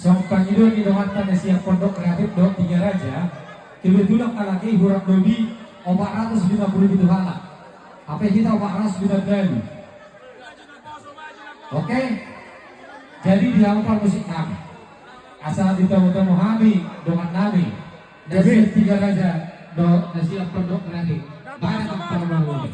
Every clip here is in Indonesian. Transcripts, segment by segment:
Sompang itu didoakan siap pondok kreatif do 3 raja. Kebetulan lagi huruf dodi 450 gitu halak. Apa kita 450 kali. Oke. Jadi dihafal musik kami. Asal ditemu-temu kami dengan kami. Dari 3 raja do siap pondok kreatif. Banyak perempuan.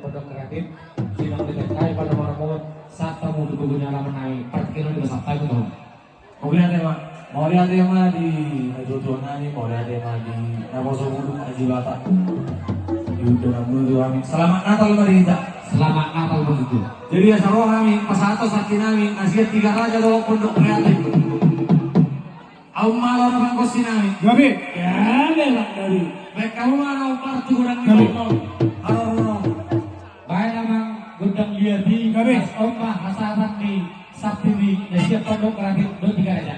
Pondok kreatif silang dikai pada marmut saat tamu tubuhnya lama naik 4 kilo di sampai itu dong. Kemudian tema mau lihat tema di Jodohna nih, mau lihat tema di Naboso Bulu Haji Bata. Yaudah dulu kami. Selamat Natal mari kita. Selamat Natal begitu. Jadi ya sarwa kami pasato sakti nami nasihat 3 raja do pondok kreatif. Au malo na bang kosinami. Gabi. Ya belak dari. Baik kamu mana partu kurang ni. Halo. Baik namang gudang liati Gabi. Mas Omah Hasaran di Sabtu di siap pondok kreatif do 3 raja.